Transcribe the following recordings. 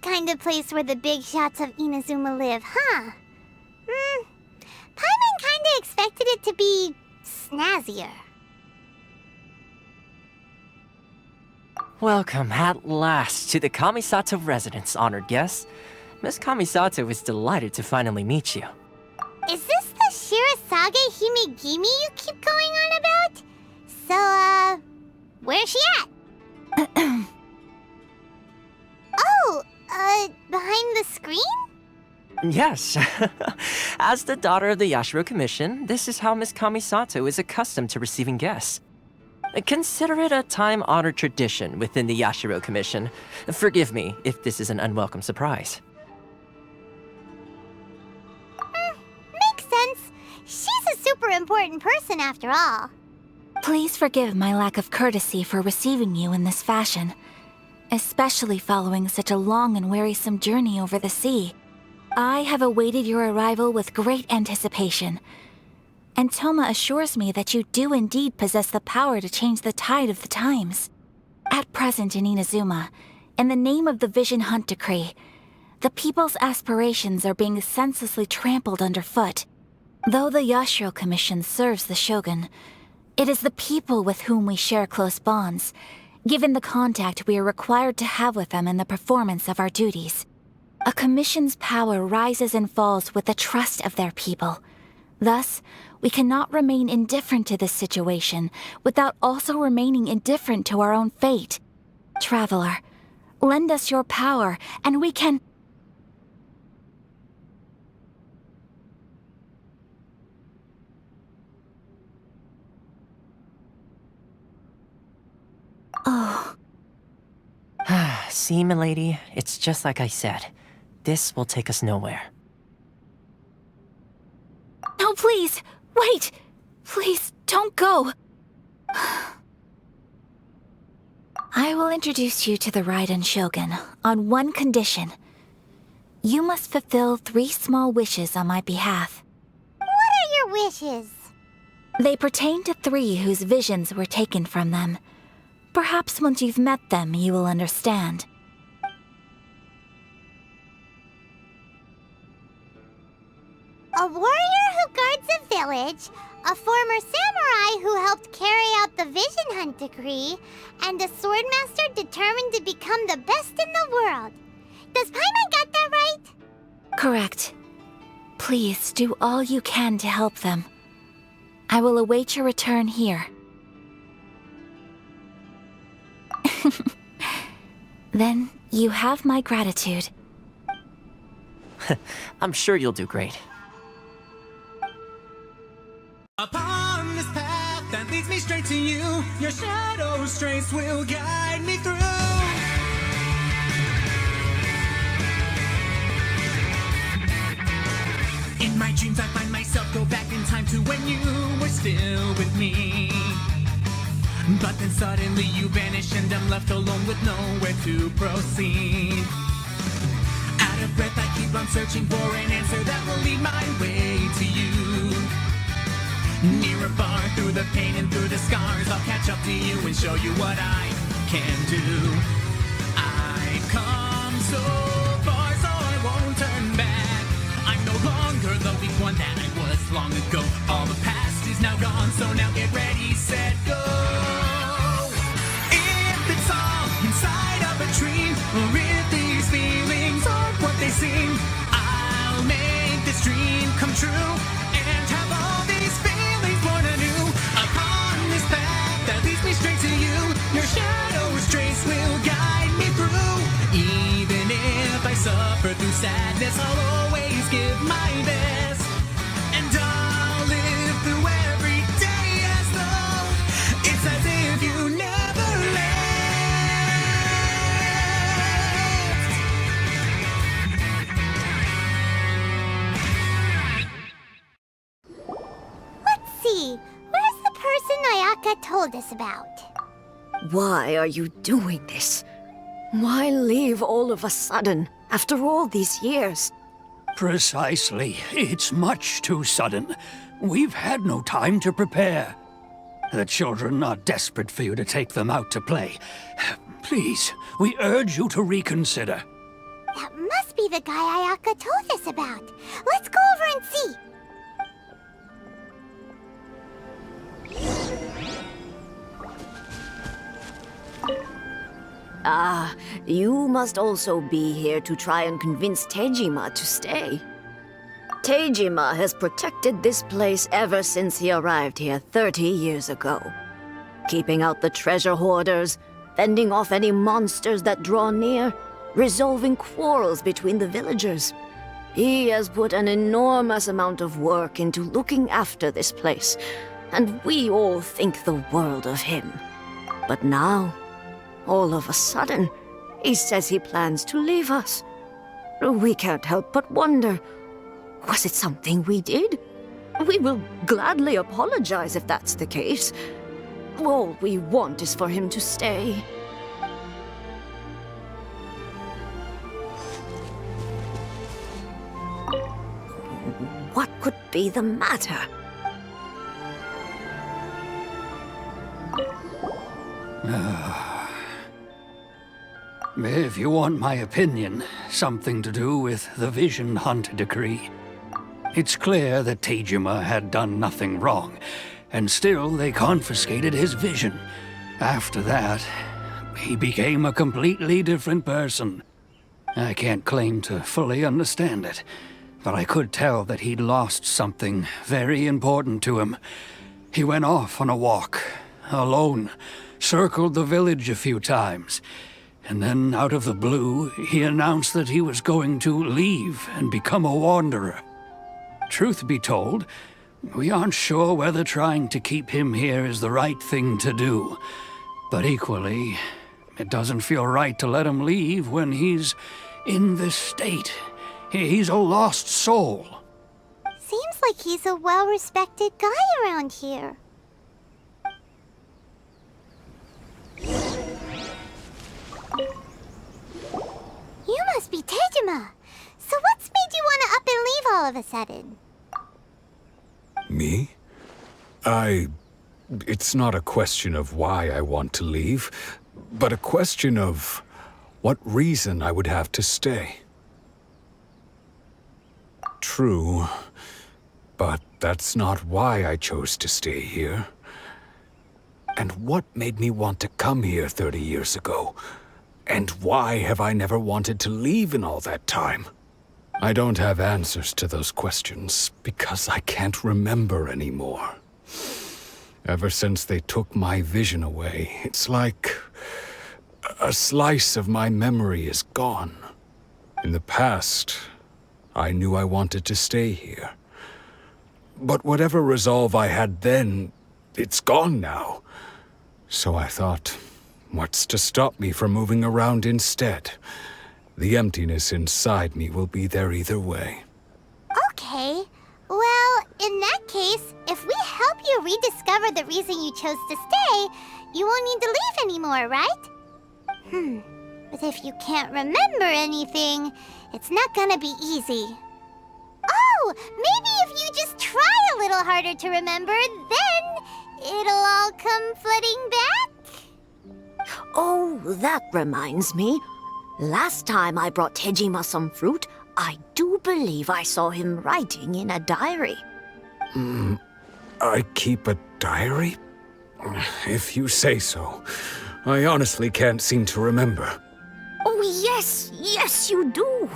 kind of place where the big shots of Inazuma live, huh? Paimon kinda expected it to be snazzier. Welcome at last to the Kamisato residence, honored guests. Miss Kamisato is delighted to finally meet you. Is this the Shirazage Himegimi you keep going on about? So, where's she at? Oh, behind the screen? Yes. As the daughter of the Yashiro Commission, this is how Miss Kamisato is accustomed to receiving guests. Consider it a time-honored tradition within the Yashiro Commission. Forgive me if this is an unwelcome surprise. Makes sense. She's a super important person after all. Please forgive my lack of courtesy for receiving you in this fashion, especially following such a long and wearisome journey over the sea. I have awaited your arrival with great anticipation, and Toma assures me that you do indeed possess the power to change the tide of the times. At present in Inazuma, in the name of the Vision Hunt Decree, the people's aspirations are being senselessly trampled underfoot. Though the Yashiro Commission serves the Shogun, it is the people with whom we share close bonds, given the contact we are required to have with them in the performance of our duties. A commission's power rises and falls with the trust of their people. Thus, we cannot remain indifferent to this situation without also remaining indifferent to our own fate. Traveler, lend us your power, and we can... Oh. See, milady, it's just like I said. This will take us nowhere. No, please! Wait! Please, don't go! I will introduce you to the Raiden Shogun on one condition. You must fulfill 3 small wishes on my behalf. What are your wishes? They pertain to 3 whose visions were taken from them. Perhaps once you've met them, you will understand. A warrior who guards a village, a former samurai who helped carry out the Vision Hunt Decree, and a swordmaster determined to become the best in the world. Does Paimon get that right? Correct. Please do all you can to help them. I will await your return here. Then you have my gratitude. I'm sure you'll do great. Upon this path that leads me straight to you, your shadow's trace will guide me through. In my dreams I find myself go back in time to when you were still with me. But then suddenly you vanish and I'm left alone with nowhere to proceed. Out of breath I keep on searching for an answer that will lead my way to you. Near or far, through the pain and through the scars, I'll catch up to you and show you what I can do. I've come so far, so I won't turn back. I'm no longer the weak one that I was long ago. All the past is now gone, so now get ready, set, go. If it's all inside of a dream, or if these feelings are what they seem, I'll make this dream come true and have all these feelings born anew. Upon this path that leads me straight to you, your shadow's trace will guide me through. Even if I suffer through sadness, I'll always give my best, and I'll live through every day as though it's as if you never left. Let's see. Where's the person Ayaka told us about? Why are you doing this? Why leave all of a sudden, after all these years? Precisely. It's much too sudden. We've had no time to prepare. The children are desperate for you to take them out to play. Please, we urge you to reconsider. Now be the guy Ayaka told us about. Let's go over and see. Ah, you must also be here to try and convince Tejima to stay. Tejima has protected this place ever since he arrived here 30 years ago. Keeping out the treasure hoarders, fending off any monsters that draw near, resolving quarrels between the villagers. He has put an enormous amount of work into looking after this place, and we all think the world of him. But now, all of a sudden, he says he plans to leave us. We can't help but wonder, was it something we did? We will gladly apologize if that's the case. All we want is for him to stay. What could be the matter? If you want my opinion, something to do with the Vision Hunt decree. It's clear that Tejima had done nothing wrong, and still they confiscated his vision. After that, he became a completely different person. I can't claim to fully understand it, but I could tell that he'd lost something very important to him. He went off on a walk, alone, circled the village a few times, and then out of the blue, he announced that he was going to leave and become a wanderer. Truth be told, we aren't sure whether trying to keep him here is the right thing to do. But equally, it doesn't feel right to let him leave when he's in this state. He's a lost soul. Seems like he's a well-respected guy around here. You must be Tejima. So what's made you want to up and leave all of a sudden? Me? It's not a question of why I want to leave, but a question of what reason I would have to stay. True, but that's not why I chose to stay here. And what made me want to come here 30 years ago? And why have I never wanted to leave in all that time? I don't have answers to those questions because I can't remember anymore. Ever since they took my vision away, it's like a slice of my memory is gone. In the past, I knew I wanted to stay here. But whatever resolve I had then, it's gone now. So I thought, what's to stop me from moving around instead? The emptiness inside me will be there either way. Okay. Well, in that case, if we help you rediscover the reason you chose to stay, you won't need to leave anymore, right? But if you can't remember anything, it's not gonna be easy. Oh, maybe if you just try a little harder to remember, then it'll all come flooding back? Oh, that reminds me. Last time I brought Tejima some fruit, I do believe I saw him writing in a diary. I keep a diary? If you say so. I honestly can't seem to remember. Oh, yes, you do.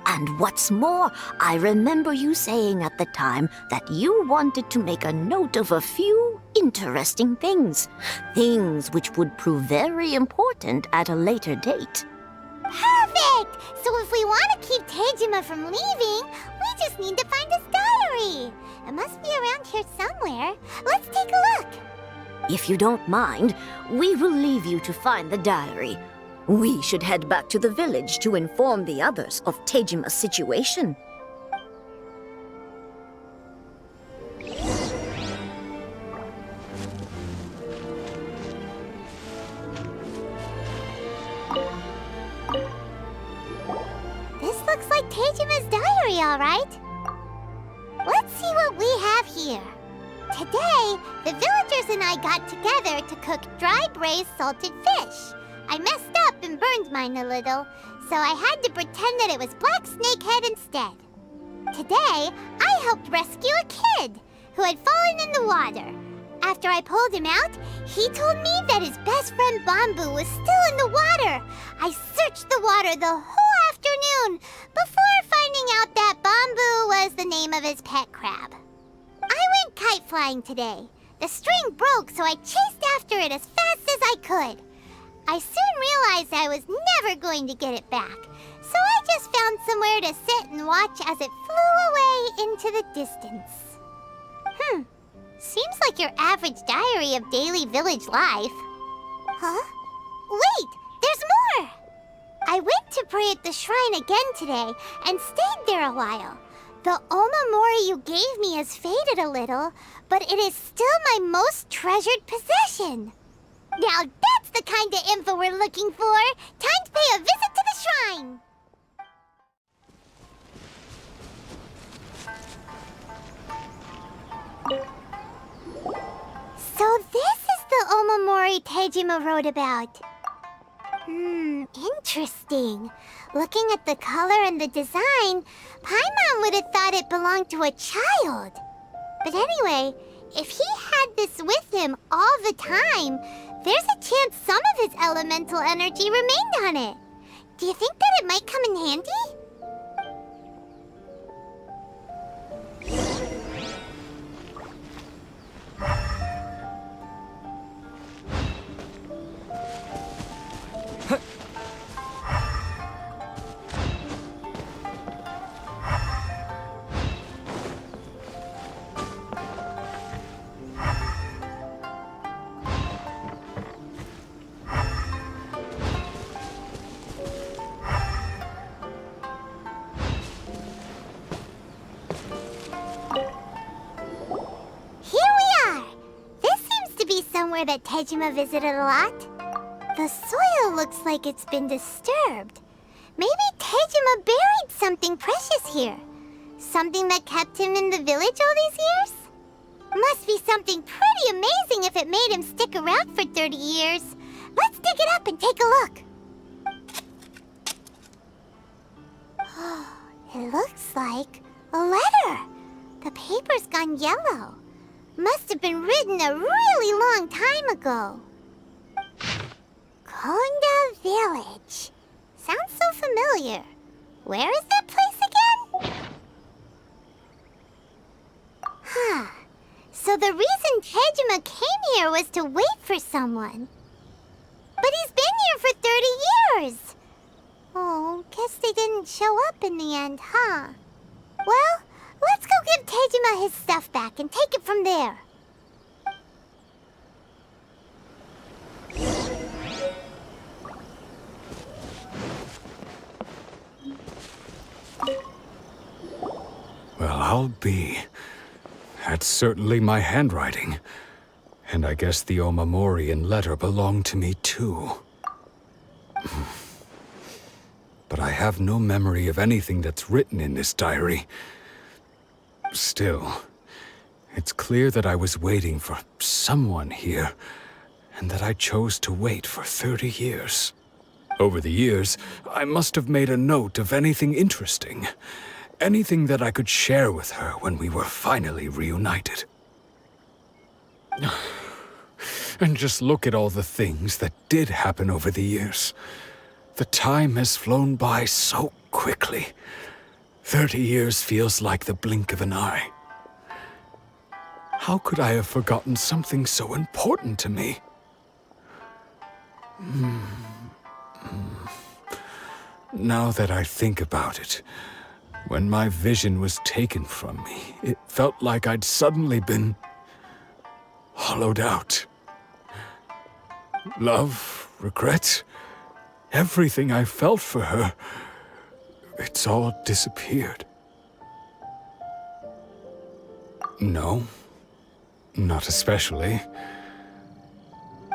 And what's more, I remember you saying at the time that you wanted to make a note of a few interesting things. Things which would prove very important at a later date. Perfect! So if we want to keep Tejima from leaving, we just need to find his diary. It must be around here somewhere. Let's take a look. If you don't mind, we will leave you to find the diary. We should head back to the village to inform the others of Tejima's situation. This looks like Tejima's diary, all right. Let's see what we have here. Today, the villagers and I got together to cook dry braised salted fish. I messed up and burned mine a little, so I had to pretend that it was Black Snakehead instead. Today, I helped rescue a kid who had fallen in the water. After I pulled him out, he told me that his best friend Bamboo was still in the water. I searched the water the whole afternoon before finding out that Bamboo was the name of his pet crab. I went kite flying today. The string broke, so I chased after it as fast as I could. I soon realized I was never going to get it back, so I just found somewhere to sit and watch as it flew away into the distance. Seems like your average diary of daily village life. Huh? Wait, there's more! I went to pray at the shrine again today and stayed there a while. The omamori you gave me has faded a little, but it is still my most treasured possession. Now that's the kind of info we're looking for. Time to pay a visit to the shrine. So this is the omamori Tejima wrote about. Interesting. Looking at the color and the design, Paimon would have thought it belonged to a child. But anyway, if he had this with him all the time, there's a chance some of his elemental energy remained on it. Do you think that it might come in handy? Somewhere that Tejima visited a lot. The soil looks like it's been disturbed. Maybe Tejima buried something precious here. Something that kept him in the village all these years? Must be something pretty amazing if it made him stick around for 30 years. Let's dig it up and take a look. It looks like a letter. The paper's gone yellow. Must have been written a really long time ago. Konda Village. Sounds so familiar. Where is that place again? So the reason Tejima came here was to wait for someone. But he's been here for 30 years. Oh, guess they didn't show up in the end, huh? Well, let's go give Tejima his stuff back and take it from there. Well, I'll be. That's certainly my handwriting. And I guess the omamori and letter belong to me too. But I have no memory of anything that's written in this diary. Still, it's clear that I was waiting for someone here, and that I chose to wait for 30 years. Over the years, I must have made a note of anything interesting. Anything that I could share with her when we were finally reunited. And just look at all the things that did happen over the years. The time has flown by so quickly. 30 years feels like the blink of an eye. How could I have forgotten something so important to me? Now that I think about it, when my vision was taken from me, it felt like I'd suddenly been hollowed out. Love, regret, everything I felt for her, it's all disappeared. No, not especially.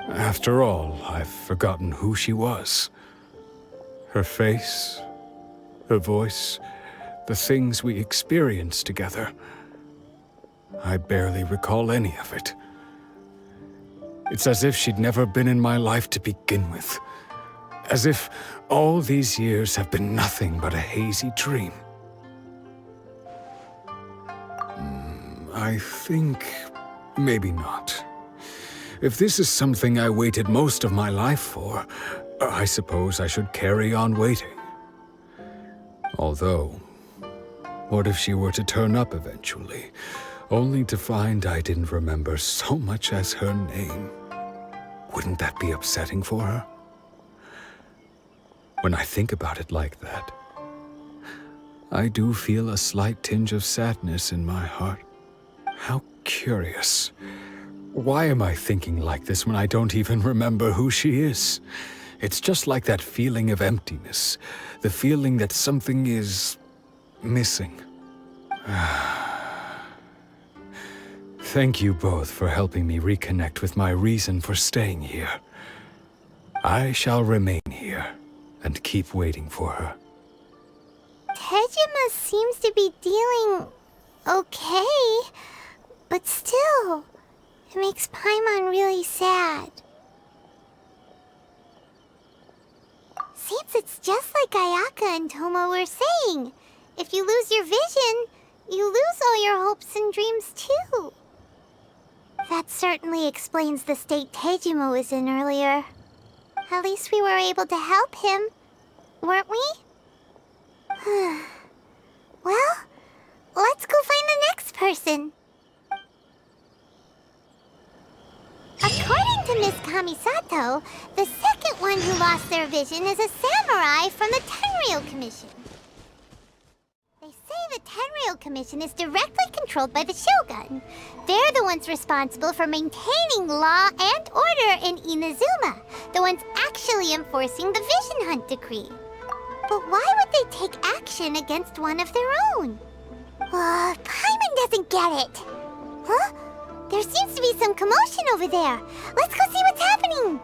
After all, I've forgotten who she was. Her face, her voice, the things we experienced together. I barely recall any of it. It's as if she'd never been in my life to begin with. as if all these years have been nothing but a hazy dream. I think maybe not. If this is something I waited most of my life for, I suppose I should carry on waiting. Although, what if she were to turn up eventually, only to find I didn't remember so much as her name? Wouldn't that be upsetting for her? When I think about it like that, I do feel a slight tinge of sadness in my heart. How curious. Why am I thinking like this when I don't even remember who she is? It's just like that feeling of emptiness, the feeling that something is missing. Thank you both for helping me reconnect with my reason for staying here. I shall remain here and keep waiting for her. Tejima seems to be dealing okay, but still, it makes Paimon really sad. Seems it's just like Ayaka and Tomo were saying. If you lose your vision, you lose all your hopes and dreams too. That certainly explains the state Tejima was in earlier. At least we were able to help him, weren't we? Well, let's go find the next person. According to Miss Kamisato, the second one who lost their vision is a samurai from the Tenryou Commission. They say the Tenryou Commission is directly controlled by the Shogun. They're the ones responsible for maintaining law and order in Inazuma, the ones actually enforcing the Vision Hunt decree. But why would they take action against one of their own? Paimon doesn't get it. Huh? There seems to be some commotion over there. Let's go see what's happening.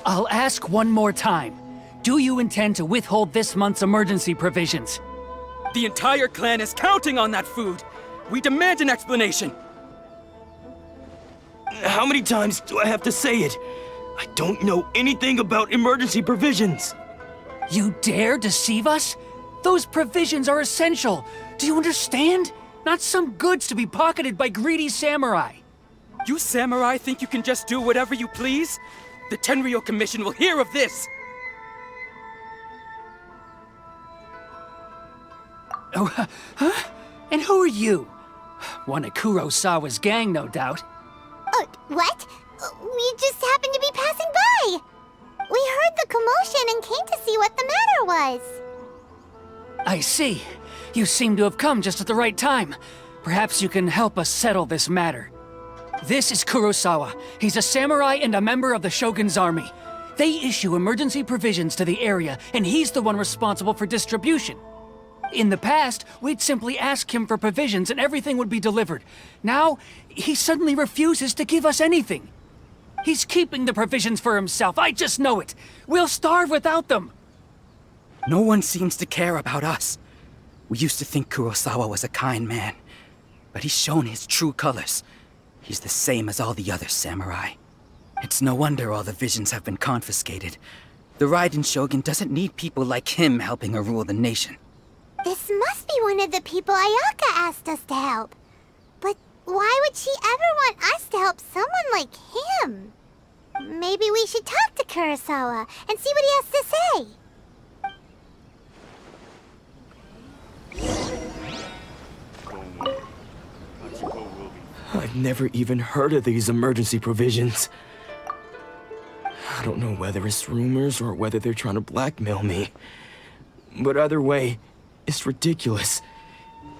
I'll ask one more time. Do you intend to withhold this month's emergency provisions? The entire clan is counting on that food. We demand an explanation. How many times do I have to say it? I don't know anything about emergency provisions. You dare deceive us? Those provisions are essential. Do you understand? Not some goods to be pocketed by greedy samurai. You samurai think you can just do whatever you please? The Tenryou Commission will hear of this! Oh, huh? And who are you? One of Kurosawa's gang, no doubt. What? We just happened to be passing by. We heard the commotion and came to see what the matter was. I see. You seem to have come just at the right time. Perhaps you can help us settle this matter. This is Kurosawa. He's a samurai and a member of the Shogun's army. They issue emergency provisions to the area, and he's the one responsible for distribution. In the past, we'd simply ask him for provisions and everything would be delivered. Now, he suddenly refuses to give us anything. He's keeping the provisions for himself, I just know it. We'll starve without them. No one seems to care about us. We used to think Kurosawa was a kind man, but he's shown his true colors. He's the same as all the other samurai. It's no wonder all the visions have been confiscated. The Raiden Shogun doesn't need people like him helping her rule the nation. This must be one of the people Ayaka asked us to help. But why would she ever want us to help someone like him? Maybe we should talk to Kurosawa and see what he has to say. I've never even heard of these emergency provisions. I don't know whether it's rumors or whether they're trying to blackmail me. But either way, it's ridiculous.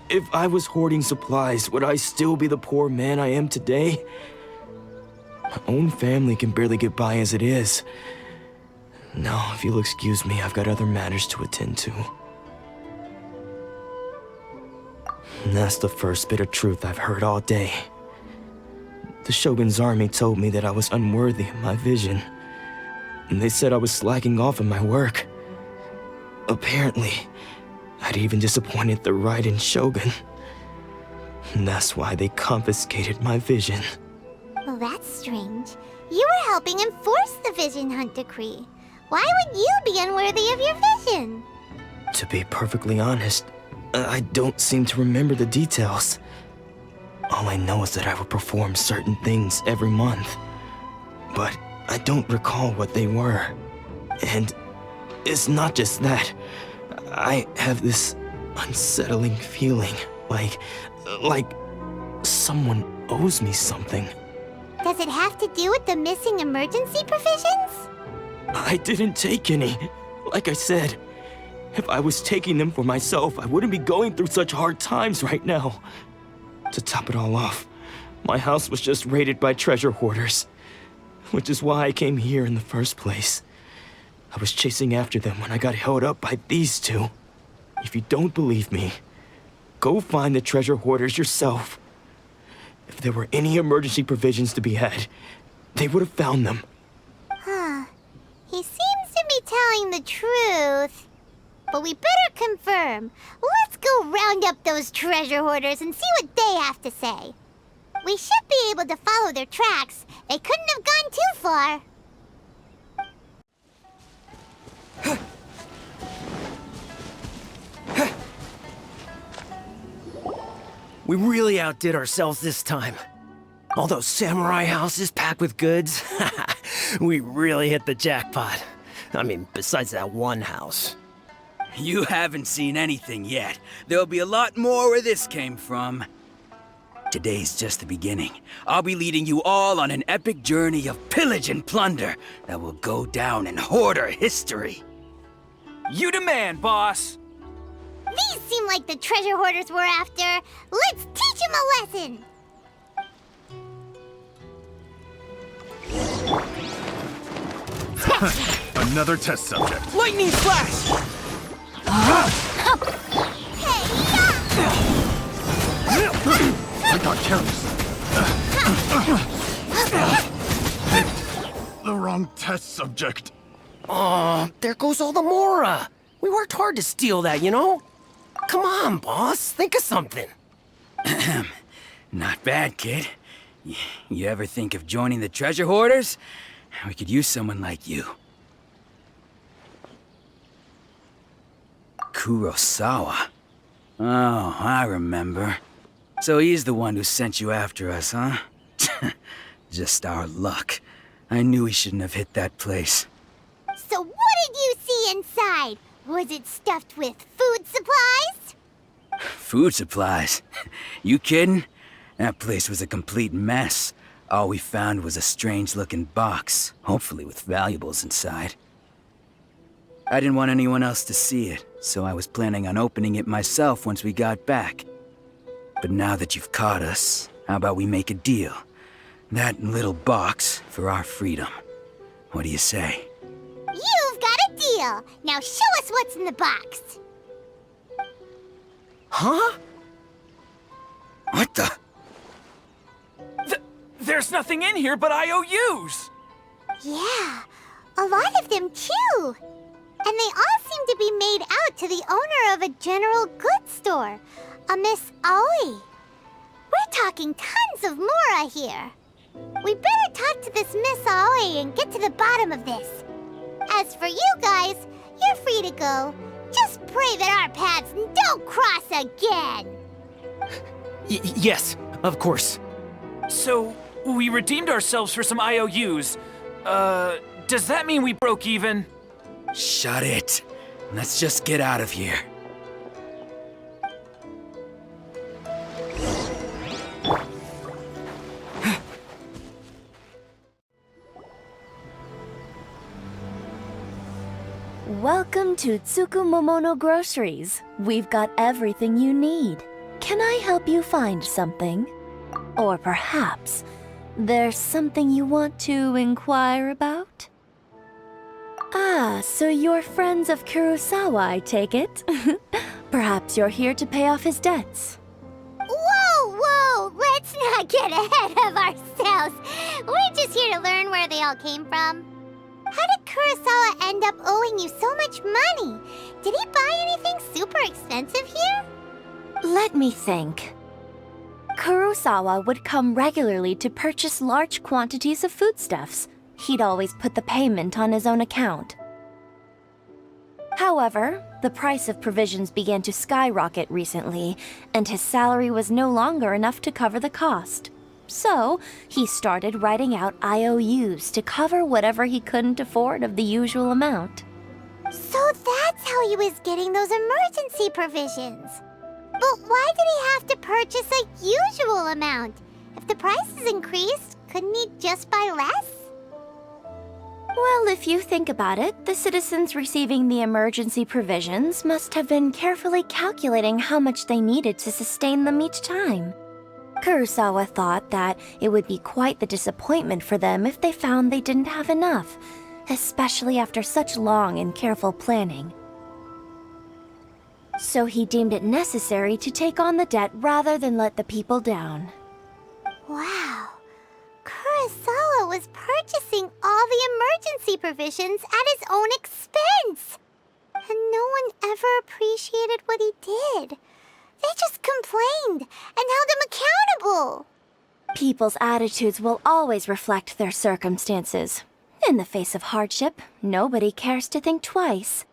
If I was hoarding supplies, would I still be the poor man I am today? My own family can barely get by as it is. Now, if you'll excuse me, I've got other matters to attend to. And that's the first bit of truth I've heard all day. The Shogun's army told me that I was unworthy of my vision. And they said I was slacking off in my work. Apparently, I'd even disappointed the Raiden Shogun. And that's why they confiscated my vision. Well, that's strange. You were helping enforce the Vision Hunt decree. Why would you be unworthy of your vision? To be perfectly honest, I don't seem to remember the details. All I know is that I would perform certain things every month. But I don't recall what they were. And it's not just that. I have this unsettling feeling, like someone owes me something. Does it have to do with the missing emergency provisions? I didn't take any. Like I said, if I was taking them for myself, I wouldn't be going through such hard times right now. To top it all off, my house was just raided by treasure hoarders, which is why I came here in the first place. I was chasing after them when I got held up by these two. If you don't believe me, go find the treasure hoarders yourself. If there were any emergency provisions to be had, they would have found them. Huh. He seems to be telling the truth. But we better confirm. Let's go round up those treasure hoarders and see what they have to say. We should be able to follow their tracks. They couldn't have gone too far. We really outdid ourselves this time. All those samurai houses packed with goods. We really hit the jackpot. I mean, besides that one house. You haven't seen anything yet. There'll be a lot more where this came from. Today's just the beginning. I'll be leading you all on an epic journey of pillage and plunder that will go down in hoarder history. You demand, boss! These seem like the treasure hoarders we're after. Let's teach them a lesson. Another test subject. Lightning flash! I got careless. The wrong test subject. Aw, there goes all the Mora. We worked hard to steal that, you know? Come on, boss. Think of something. Not bad, kid. You ever think of joining the treasure hoarders? We could use someone like you. Kurosawa. Oh, I remember. So he's the one who sent you after us, huh? Just our luck. I knew he shouldn't have hit that place. So what did you see inside? Was it stuffed with food supplies? Food supplies? You kidding? That place was a complete mess. All we found was a strange-looking box, hopefully with valuables inside. I didn't want anyone else to see it, so I was planning on opening it myself once we got back. But now that you've caught us, how about we make a deal? That little box for our freedom. What do you say? You've got a deal. Now show us what's in the box. Huh? What the? There's nothing in here but IOUs! Yeah, a lot of them too. And they all seem to be made out to the owner of a general goods store, a Miss Aoi. We're talking tons of Mora here. We better talk to this Miss Aoi and get to the bottom of this. As for you guys, you're free to go. Just pray that our paths don't cross again. Yes, of course. So, we redeemed ourselves for some IOUs. Does that mean we broke even? Shut it. Let's just get out of here. Welcome to Tsukumomono Groceries. We've got everything you need. Can I help you find something? Or perhaps there's something you want to inquire about? Ah, so you're friends of Kurosawa, I take it? Perhaps you're here to pay off his debts. Whoa! Let's not get ahead of ourselves. We're just here to learn where they all came from. How did Kurosawa end up owing you so much money? Did he buy anything super expensive here? Let me think. Kurosawa would come regularly to purchase large quantities of foodstuffs. He'd always put the payment on his own account. However, the price of provisions began to skyrocket recently, and his salary was no longer enough to cover the cost. So, he started writing out IOUs to cover whatever he couldn't afford of the usual amount. So that's how he was getting those emergency provisions. But why did he have to purchase a usual amount? If the prices increased, couldn't he just buy less? Well, if you think about it, the citizens receiving the emergency provisions must have been carefully calculating how much they needed to sustain them each time. Kurosawa thought that it would be quite the disappointment for them if they found they didn't have enough, especially after such long and careful planning. So he deemed it necessary to take on the debt rather than let the people down. Wow. Kurosawa was purchasing all the emergency provisions at his own expense. And no one ever appreciated what he did. They just complained and held him accountable. People's attitudes will always reflect their circumstances. In the face of hardship, nobody cares to think twice.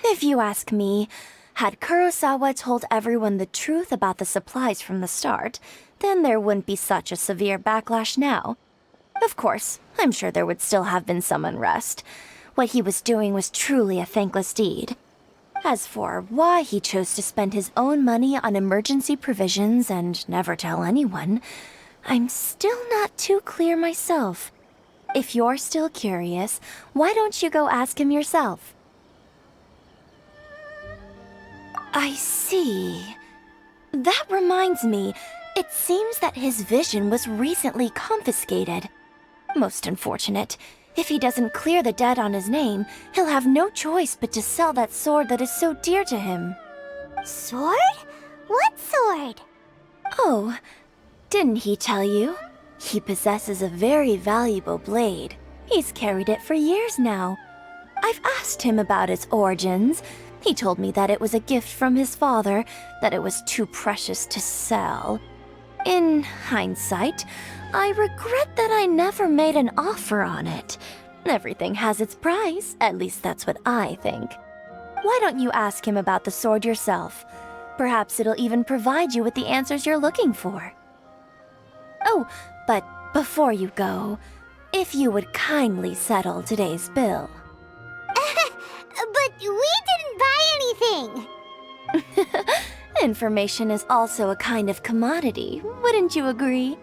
If you ask me, had Kurosawa told everyone the truth about the supplies from the start, then there wouldn't be such a severe backlash now. Of course, I'm sure there would still have been some unrest. What he was doing was truly a thankless deed. As for why he chose to spend his own money on emergency provisions and never tell anyone, I'm still not too clear myself. If you're still curious, why don't you go ask him yourself? I see. That reminds me, it seems that his vision was recently confiscated. Most unfortunate. If he doesn't clear the debt on his name, he'll have no choice but to sell that sword that is so dear to him. Sword? What sword? Oh, didn't he tell you? He possesses a very valuable blade. He's carried it for years now. I've asked him about its origins. He told me that it was a gift from his father, that it was too precious to sell. In hindsight, I regret that I never made an offer on it. Everything has its price, at least that's what I think. Why don't you ask him about the sword yourself? Perhaps it'll even provide you with the answers you're looking for. Oh, but before you go, if you would kindly settle today's bill. But we didn't buy anything! Information is also a kind of commodity, wouldn't you agree?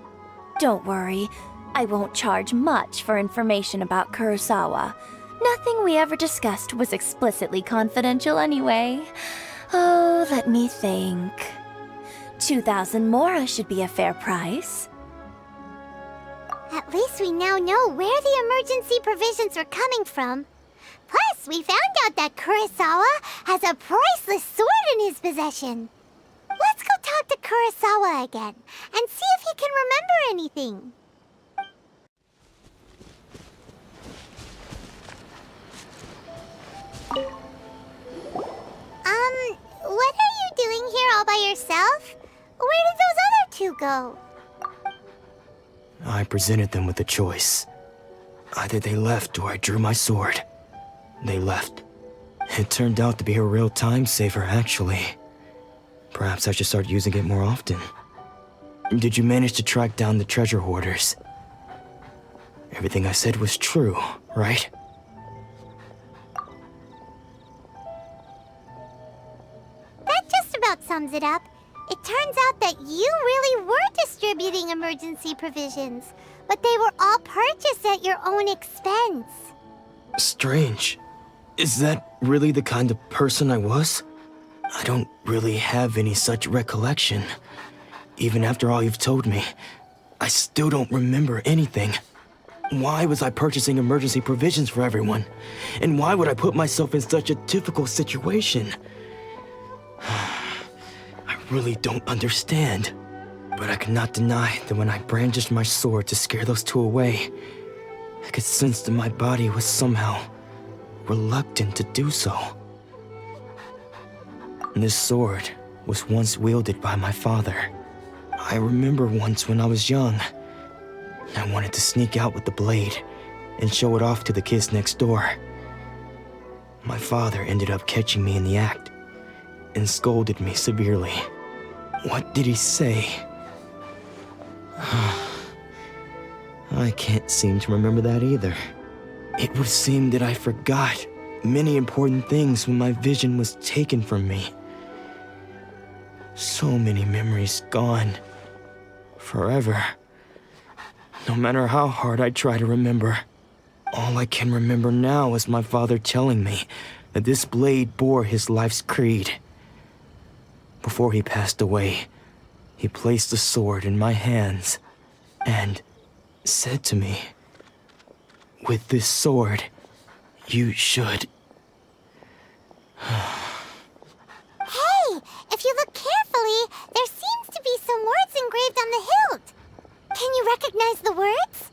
Don't worry, I won't charge much for information about Kurosawa. Nothing we ever discussed was explicitly confidential anyway. Oh, let me think. 2,000 mora should be a fair price. At least we now know where the emergency provisions were coming from. Plus, we found out that Kurosawa has a priceless sword in his possession. Let's go talk to Kurosawa again and see if he can remember anything. What are you doing here all by yourself? Where did those other two go? I presented them with a choice. Either they left or I drew my sword. They left. It turned out to be a real time saver, actually. Perhaps I should start using it more often. Did you manage to track down the treasure hoarders? Everything I said was true, right? That just about sums it up. It turns out that you really were distributing emergency provisions, but they were all purchased at your own expense. Strange. Is that really the kind of person I was? I don't really have any such recollection. Even after all you've told me, I still don't remember anything. Why was I purchasing emergency provisions for everyone? And why would I put myself in such a difficult situation? I really don't understand. But I cannot deny that when I brandished my sword to scare those two away, I could sense that my body was somehow reluctant to do so. This sword was once wielded by my father. I remember once when I was young, I wanted to sneak out with the blade and show it off to the kids next door. My father ended up catching me in the act and scolded me severely. What did he say? I can't seem to remember that either. It would seem that I forgot many important things when my vision was taken from me. So many memories gone. Forever. No matter how hard I try to remember, all I can remember now is my father telling me that this blade bore his life's creed. Before he passed away, he placed the sword in my hands and said to me, "With this sword, you should..." Hey, if you look carefully, there seems to be some words engraved on the hilt. Can you recognize the words?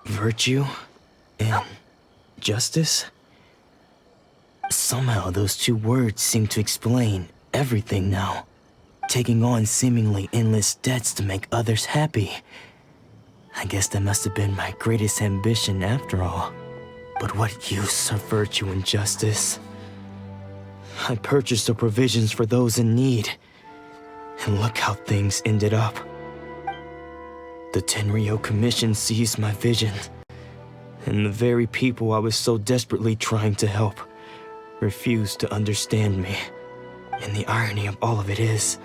Virtue and justice? Somehow those two words seem to explain everything now. Taking on seemingly endless debts to make others happy. I guess that must have been my greatest ambition after all. But what use of virtue and justice? I purchased the provisions for those in need. And look how things ended up. The Tenryou Commission seized my vision. And the very people I was so desperately trying to help refused to understand me. And the irony of all of it is,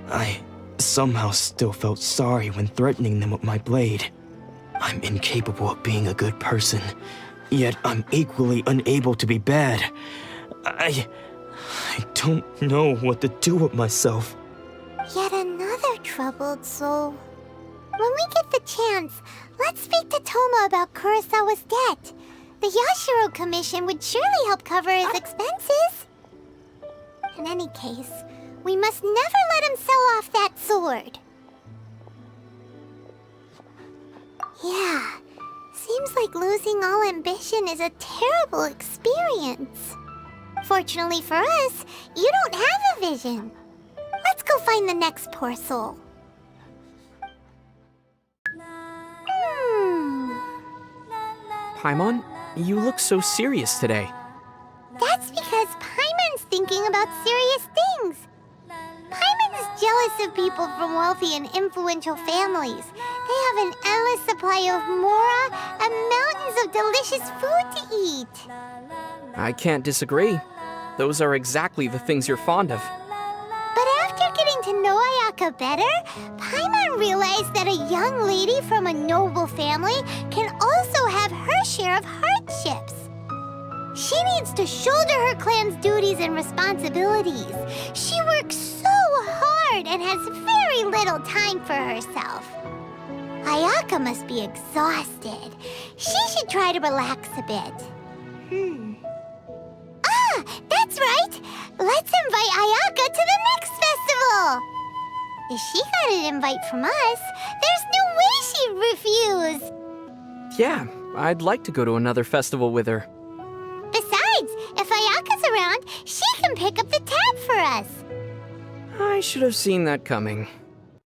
I somehow still felt sorry when threatening them with my blade. I'm incapable of being a good person, yet I'm equally unable to be bad. I don't know what to do with myself. Yet another troubled soul. When we get the chance, let's speak to Toma about Kurosawa's debt. The Yashiro Commission would surely help cover his expenses. In any case, we must never let him sell off that sword. Yeah, seems like losing all ambition is a terrible experience. Fortunately for us, you don't have a vision. Let's go find the next poor soul. Paimon, you look so serious today. That's because Paimon's thinking about serious things. Paimon is jealous of people from wealthy and influential families. They have an endless supply of mora and mountains of delicious food to eat. I can't disagree. Those are exactly the things you're fond of. But after getting to know Ayaka better, Paimon realized that a young lady from a noble family can also have her share of hardships. She needs to shoulder her clan's duties and responsibilities. She works so hard and has very little time for herself. Ayaka must be exhausted. She should try to relax a bit. Ah, that's right! Let's invite Ayaka to the next festival! If she got an invite from us, there's no way she'd refuse! Yeah, I'd like to go to another festival with her. Besides, if Ayaka's around, she can pick up the tab for us. I should have seen that coming.